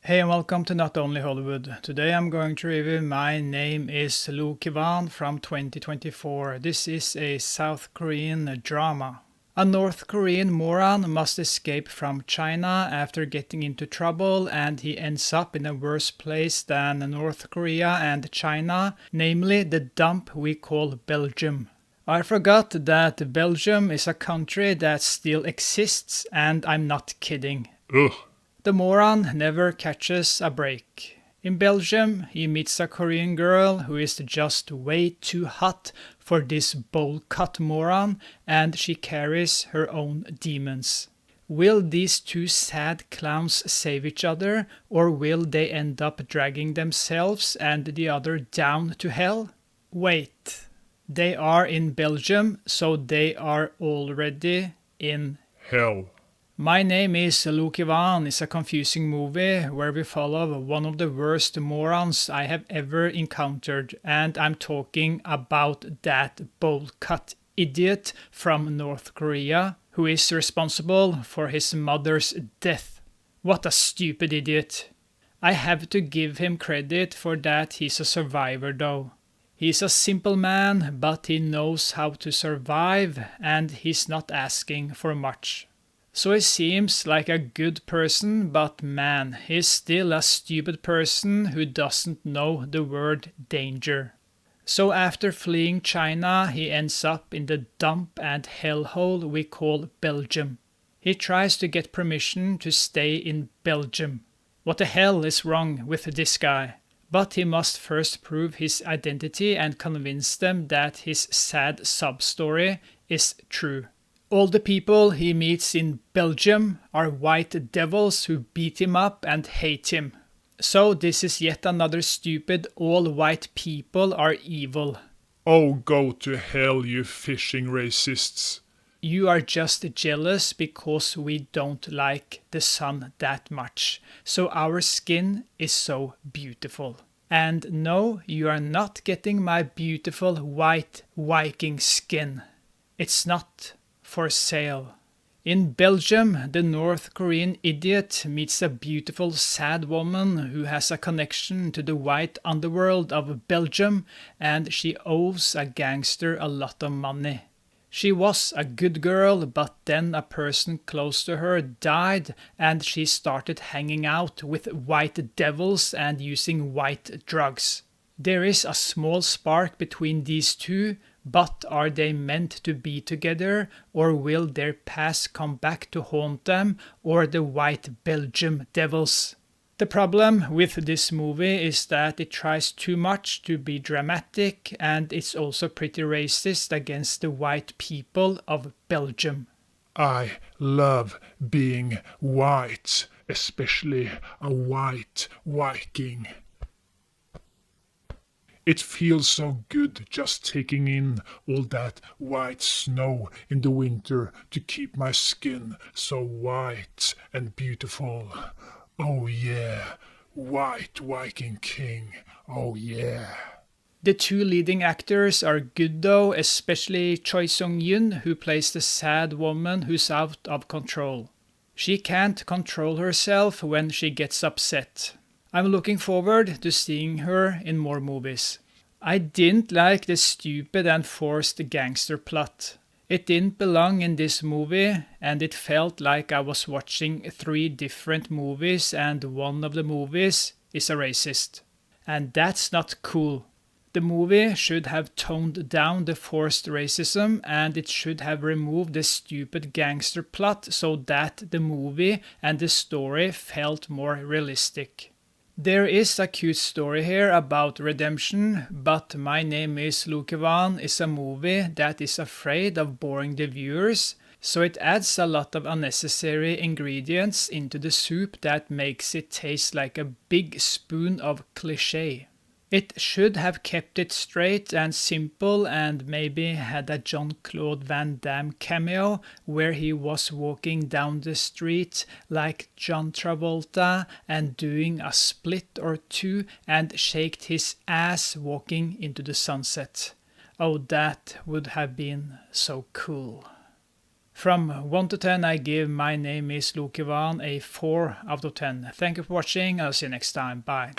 Hey and welcome to Not Only Hollywood. Today I'm going to review My Name Is Loh Kiwan from 2024. This is a South Korean drama. A North Korean moron must escape from China after getting into trouble, and he ends up in a worse place than North Korea and China, namely the dump we call Belgium. I forgot that Belgium is a country that still exists, and I'm not kidding. Ugh. The moron never catches a break. In Belgium, he meets a Korean girl who is just way too hot for this bowl-cut moron, and she carries her own demons. Will these two sad clowns save each other, or will they end up dragging themselves and the other down to hell? Wait, they are in Belgium, so they are already in Hell. My Name Is Loh Kiwan is a confusing movie where we follow one of the worst morons I have ever encountered, and I'm talking about that bowl-cut idiot from North Korea who is responsible for his mother's death. What a stupid idiot. I have to give him credit for that he's a survivor though. He's a simple man, but he knows how to survive, and he's not asking for much. So he seems like a good person, but man, he's still a stupid person who doesn't know the word danger. So after fleeing China, he ends up in the dump and hellhole we call Belgium. He tries to get permission to stay in Belgium. What the hell is wrong with this guy? But he must first prove his identity and convince them that his sad sub-story is true. All the people he meets in Belgium are white devils who beat him up and hate him. So this is yet another stupid all white people are evil. Oh, go to hell, you fishing racists. You are just jealous because we don't like the sun that much, so our skin is so beautiful. And no, you are not getting my beautiful white Viking skin. It's not for sale. In Belgium, the North Korean idiot meets a beautiful sad woman who has a connection to the white underworld of Belgium, and she owes a gangster a lot of money. She was a good girl, but then a person close to her died, and she started hanging out with white devils and using white drugs. There is a small spark between these two, but are they meant to be together, or will their past come back to haunt them, or the white Belgium devils? The problem with this movie is that it tries too much to be dramatic, and it's also pretty racist against the white people of Belgium. I love being white, especially a white Viking. It feels so good just taking in all that white snow in the winter to keep my skin so white and beautiful. Oh yeah, white Viking King, oh yeah. The two leading actors are good though, especially Choi Sung-yoon, who plays the sad woman who's out of control. She can't control herself when she gets upset. I'm looking forward to seeing her in more movies. I didn't like the stupid and forced gangster plot. It didn't belong in this movie, and it felt like I was watching 3 different movies and one of the movies is a racist. And that's not cool. The movie should have toned down the forced racism, and it should have removed the stupid gangster plot so that the movie and the story felt more realistic. There is a cute story here about redemption, but My Name Is Loh Kiwan is a movie that is afraid of boring the viewers, so it adds a lot of unnecessary ingredients into the soup that makes it taste like a big spoon of cliché. It should have kept it straight and simple and maybe had a Jean-Claude Van Damme cameo where he was walking down the street like John Travolta and doing a split or two and shaked his ass walking into the sunset. Oh, that would have been so cool. From 1 to 10, I give My Name Is Loh Kiwan a 4 out of 10. Thank you for watching. I'll see you next time. Bye.